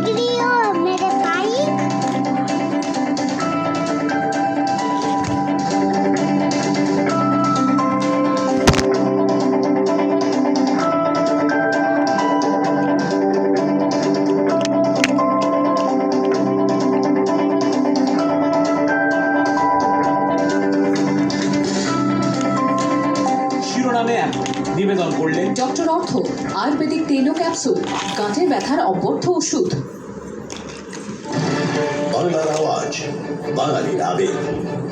Degree हो मेरे भाई। শিরোনামে নিবেদন করলেন ডক্টর অর্থ আয়ুর্বেদিক তেল ও ক্যাপসুল, গাঁটের ব্যথার অব্যর্থ ওষুধ। বাংলার আওয়াজ, বাঙালির আবেগ,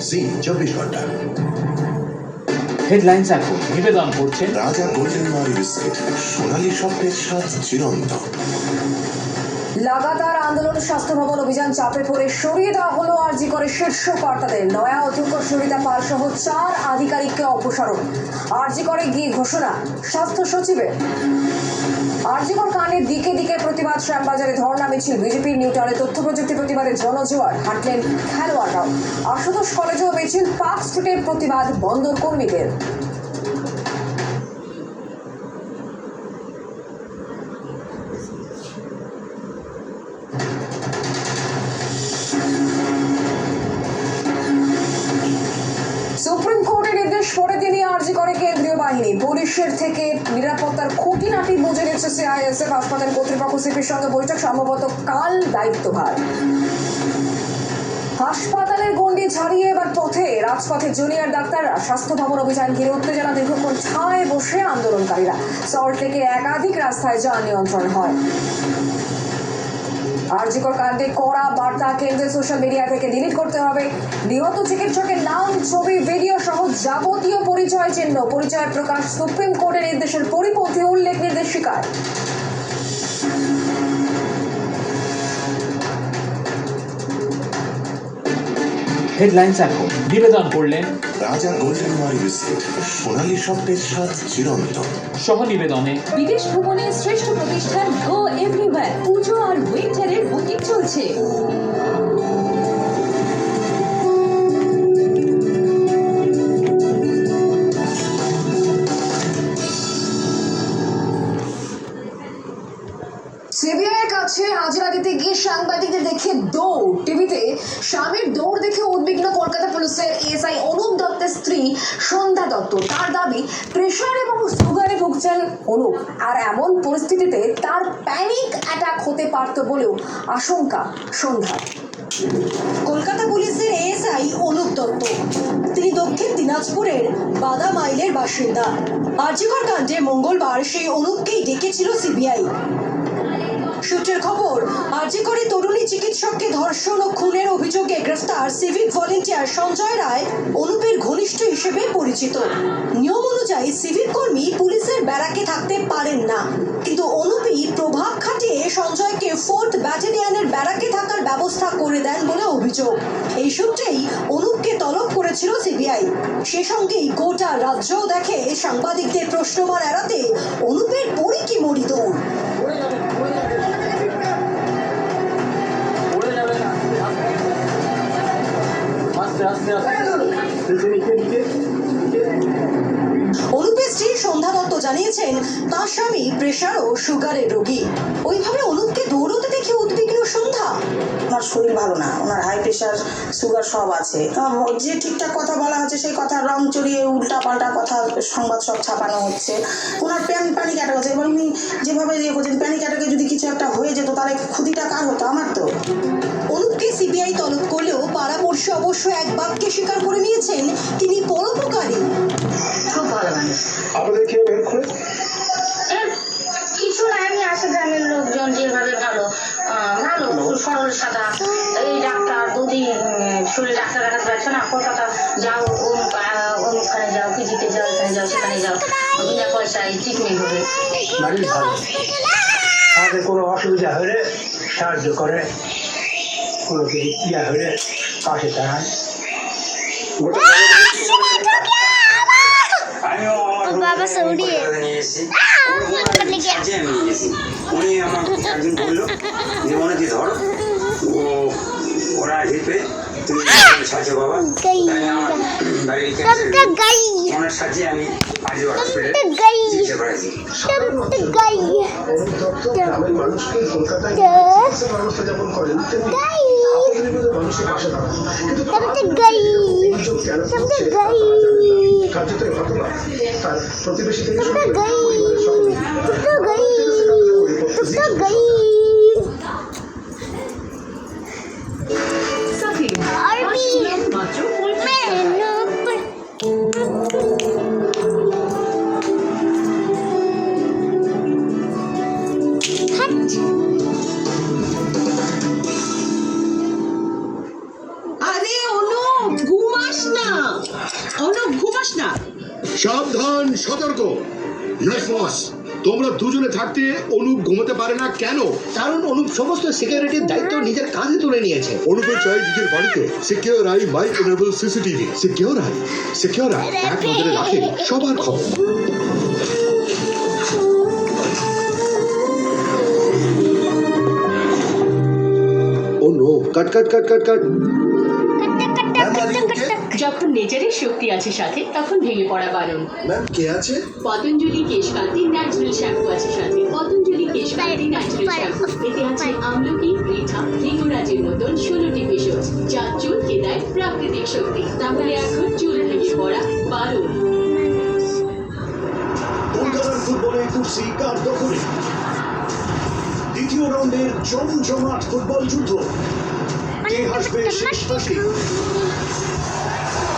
জি 24 ঘন্টা। হেডলাইন্স এখন নিবেদন করছেন রাজা গোল্ডেন মরি বিস্কিট, সোনালী স্বপ্নের স্বাদ চিরন্তন। লাগাতার আন্দোলন, স্বাস্থ্য ভবন অভিযান চাপে পড়ে সরিয়ে দেওয়া হলো আরজি করে শীর্ষ কর্তাদের। নয়া অধ্যক্ষ সরিতা পাল সহ 4 আধিকারিককে অপসারণ। আরজি করে গিয়ে ঘোষণা স্বাস্থ্য সচিবের। আরজিকর কাণ্ডে দিকে দিকে প্রতিবাদ, শ্যামবাজারে ধর্ণা মিছিল, বিজেপির নিউটাউনে তথ্য প্রযুক্তি প্রতিবাদে জনজোয়ার, হাঁটলেন খেলোয়াড়রাও। আশুতোষ কলেজেও মিছিল, পার্ক স্ট্রিটে প্রতিবাদ বন্দর কর্মীদের। সুপ্রিম কোর্টের নির্দেশ পরে তিনি আরজি করে কেন্দ্রীয় বাহিনী। পুলিশের থেকে নিরাপত্তার খুঁটিনাটি বুঝে নিচ্ছে সিআইএসএফ। হাসপাতাল কর্তৃপক্ষ সিপির সঙ্গে বৈঠক, সম্ভবত কাল দায়িত্বভার। হাসপাতালের গণ্ডি ছাড়িয়ে এবার পথে, রাজপথে জুনিয়র ডাক্তাররা। স্বাস্থ্য ভবন অভিযান ঘিরে উত্তেজনা, দীর্ঘক্ষণ ঠায় বসে আন্দোলনকারীরা। সল্টলেকে একাধিক রাস্তায় যান নিয়ন্ত্রণ হয়। আরজিকর কাণ্ডে কড়া বার্তা কেন্দ্রের সোশ্যাল মিডিয়া থেকে ডিলিট করতে হবে। নিহত চিকিৎসকের নাম, ছবি, ভিডিও সহ যাবতীয় পরিচয় চিহ্ন, পরিচয় প্রকাশ সুপ্রিম কোর্টের নির্দেশের পরিপন্থী উল্লেখ নির্দেশিকায়। হেডলাইন্স এখন নিবেদন করলেন রাজা গোল্ডেন মরি বিস্কিট, সোনালী স্বপ্নের স্বাদ চিরন্তন। সহ নিবেদনে বিদেশ ভ্রমণের শ্রেষ্ঠ প্রতিষ্ঠান গো এভরিওয়্যার, পুজো আর উইন্টারের বুকিং চলছে। সিবিআই এর কাছে হাজিরা দিতে গিয়ে সাংবাদিকদের দেখে দৌড়। টিভিতে স্বামীর দৌড় দেখে উদ্বিগ্ন কলকাতা পুলিশের এএসআই অনুপ দত্তের স্ত্রী সন্ধ্যা দত্ত। তার দাবি, প্রেশার এবং সুগারে ভুগছেন অনুপ, আর এমন পরিস্থিতিতে তার প্যানিক অ্যাটাক হতে পারত বলেও আশঙ্কা সন্ধ্যা। কলকাতা পুলিশের এএসআই অনুপ দত্ত, তিনি দক্ষিণ দিনাজপুরের বাদামাইলের বাসিন্দা। আরজিকর কাণ্ডে মঙ্গলবার সেই অনুপকেই ডেকেছিল সিবিআই। সূত্রের খবর, আরজিকরে তরুণী চিকিৎসককে ধর্ষণ ও খুনের অভিযোগে গ্রেফতার সিভিক ভলেন্টিয়ার সঞ্জয় রায় অনুপের ঘনিষ্ঠ হিসেবে পরিচিত। নিয়ম অনুযায়ী সিভিক কর্মী পুলিশের ব্যারাকে থাকতে পারেন না, কিন্তু অনুপই প্রভাব খাটিয়ে সঞ্জয়কে 4th ব্যাটালিয়নের ব্যারাকে থাকার ব্যবস্থা করে দেন বলে অভিযোগ। এই সূত্রেই অনুপকে তলব করেছিল সিবিআই। সে সঙ্গেই গোটা রাজ্যও দেখে সাংবাদিকদের প্রশ্নমান এড়াতে অনুপের পরি কি মরি দৌড়। অনুপের স্ত্রী সন্ধ্যা দত্ত জানিয়েছেন, তার স্বামী প্রেশার ও সুগারের রোগী। ওইভাবে অনুপকে দৌড়তে দেখে উদ্বিগ্ন সন্ধ্যা। ওনার শরীর ভালো না, ওনার হাই প্রেশার, সুগার সব আছে। যে ঠিকঠাক কথা বলা হচ্ছে সেই কথা রং চড়িয়ে উল্টা পাল্টা কথা সংবাদ সব ছাপানো হচ্ছে। ওনার প্যানিক অ্যাটাক হচ্ছে এবং উনি যেভাবে ইয়ে করছেন, প্যানিক অ্যাটাকে যদি কিছু একটা হয়ে যেত তাহলে ক্ষতিটা কার হতো? আমার তো। অনুপকে সিবিআই তলব করলেও পাড়াপড়শি অবশ্য এক বাক্যে স্বীকার করে নিয়েছেন তিনি পরোপকারী। খুব ভালো মানুষ। আপনাদের কেউ হেল্প করে? কিছু না, আমি আসে গ্রামের লোকজন যেভাবে ভালো ভালো সরল সাদা। এই ডাক্তার দুদিন শরীর ডাক্তার দেখাতে পারছে না, কলকাতা যাও, অনুষ্ঠানে যাও, পিজিতে যাও, এখানে যাও, সেখানে যাও, বিনা পয়সায় ট্রিটমেন্ট হবে। বাড়ির ভালো, তাদের কোনো অসুবিধা হলে সাহায্য করে, কোনো কিছু ইয়া হলে পাশে দাঁড়ায়। বাবা সৌদি উনি আমার একদিন বললো যে অনেকে ধর ওরা হেঁপে তুমি সাহায্য বাবা गई তাই আমার বাড়ির तुम तो गई ওনার সাথে আমি আজ হসপিটালে तुम तो गई চিকিৎসা করাইছি तुम तो गई অনুপ দত্ত গ্রামের মানুষকে কলকাতায় तो ব্যবস্থা যেমন করেন তেমনি गई আপনি মানুষের পাশে দাঁড়ান কিন্তু तुम तो गई অভিযোগ কেন तुम तो করছে गई কার্যত এই ঘটনা তার প্রতিবেশী থেকে तुम শুরু तो করে गई পরিবারের সকলেই तुम तो गई तुम तो गई সাথী और भी মাত্র मैंने हट আরে অনুপ ঘুমাস না, অনুপ ঘুমাস না। সাবধান, সতর্ক। ইয়েস বস, তোমরা দুজনে থাকতে অনুপ ঘুমাতে পারে না কেন? কারণ অনুপ সমস্ত সিকিউরিটির দায়িত্ব নিজের কাঁধে তুলে নিয়েছে। অনুপের চাই নিজের বাড়িতে secure eye mic enable CCTV. Secure eye এক নজরে রাখে সবার খবর। Oh no, cut cut cut cut cut. যখন নেচারের শক্তি আছে সাথে তখন ভেঙে পড়া বারণ। ম্যাম কে আছে? পতঞ্জলি কেশকান্তি ন্যাচারাল শ্যাম্পু আছে সাথে। পতঞ্জলি কেশকান্তি ন্যাচারাল শ্যাম্পু, এতে আছে আমলকি, বৃথা, ভৃঙ্গরাজের মতন 16টি ভেষজ, যা চুলকে দেয় প্রাকৃতিক শক্তি। তাহলে এখন চুল ভেঙে পড়া বারণ। কলকাতার ফুটবলে কুর্সি কার দখলে? দ্বিতীয় রাউন্ডের জমজমাট ফুটবল যুদ্ধ, কে হাসবে শেষ হাসি?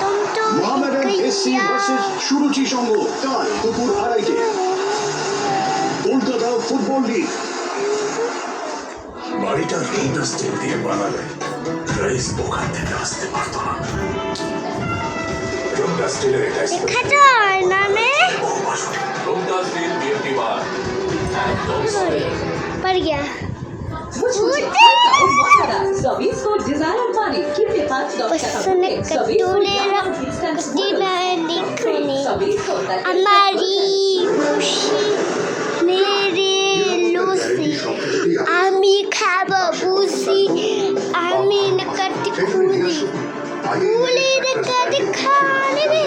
तुम तो মোহামেডান এসসি ভার্সেস সুরুচি সংঘ, কাল দুপুর 2:30-টে। Kolkata football league. বাড়িটা রোডা স্টিল দিয়ে বানালে রাইস ওখান থেকে আসতে পারতো না। রোডা স্টিলের এটা खटर नामे রোডা স্টিল বিউটি বার একদম पड़ गया सभी को डिजायर माने कितने 5-10 पसंद कटोरे रखती मैं लिखने हमारी खुशी मेरे लूसी आमी खाबा बूसी आमी न करती खूली खूली न करती खाने में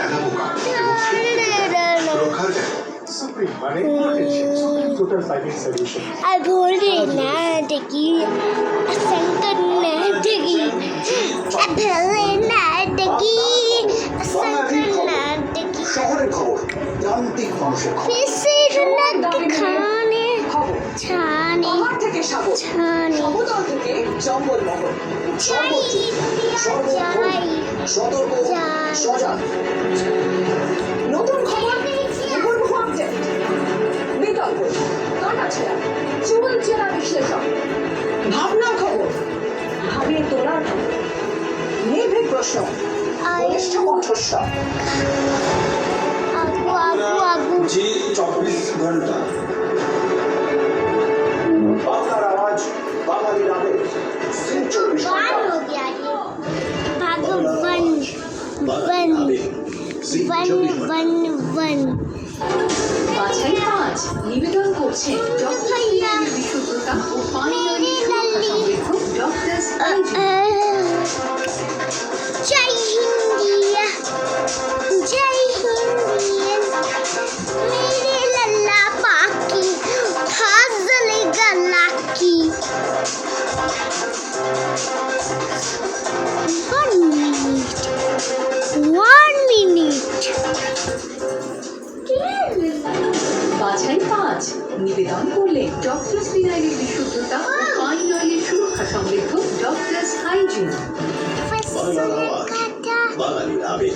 I भोले नाटकी संकर नाटकी भोले नाटकी संकर नाटकी শহরের খবর, প্রান্তিক মানুষের খবর। फिर नक खाने छाने পাহাড় থেকে সাগর, छाने সমতল থেকে জঙ্গলমহল, সর্বত্র जाई সতর্ক, সজাগ। নতুন খবর, মুহুর্মুহু আপডেট, বিতর্ক, কাটাছেঁড়া, চুল চেরা বিশ্লেষণ, ভাবনার খবর, ভাবিয়ে তোলার খবর, নির্ভীক প্রশ্ন, বলিষ্ঠ কণ্ঠস্বর। आगू आगू आगू জি 24 ঘন্টা বাংলার আওয়াজ, বাঙালির আবেগ, জি 24 वन ঘন্টা हो गया ये भाग वन বাঙালির वन আবেগ, জি वन 24 ঘন্টা। वन वन বাছাই 5 নিবেদন করছে ডক্টর বিশুদ্ধতা ও পানীয় সংরক্ষণ ডক্টরস जय हिंदिया जय हिंदिया मेरे लल्ला पाकी फाजल गला की 1 minute বাছাই 5 নিবেদন করলেন ডক্টরস ফিনাইলের বিশুদ্ধতা ও পানীয় সুরক্ষা সমৃদ্ধ ডক্টরস হাইজিন। বাংলার আওয়াজ, বাঙালির আবেগ,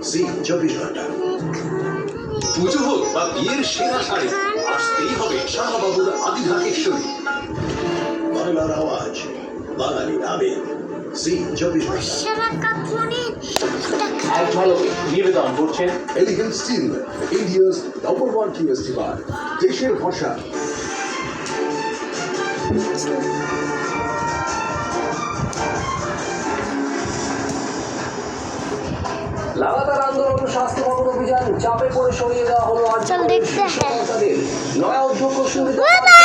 জি 24 ঘন্টা। পুজো হোক বা বিয়ের সেরা শাড়ি, আসতেই হবে শাহবাবুর আদিঢাকেশ্বরী। বাংলার আওয়াজ, বাঙালির আবেগ, জি 24 ঘন্টা। সারা কাপুরে এক ঝলকে নিবেদন করছেন এলিগেন্ট স্টিল, ইন্ডিয়াস #1 টিএসটি বার, দেশের ভাষা। লাগাতার আন্দোলন, স্বাস্থ্য ভবন অভিযান, চাপে পড়ে সরিয়ে দেওয়া হলো চল দেখতে হ্যাঁ নয়া অধ্যক্ষ সুবিধা বাবা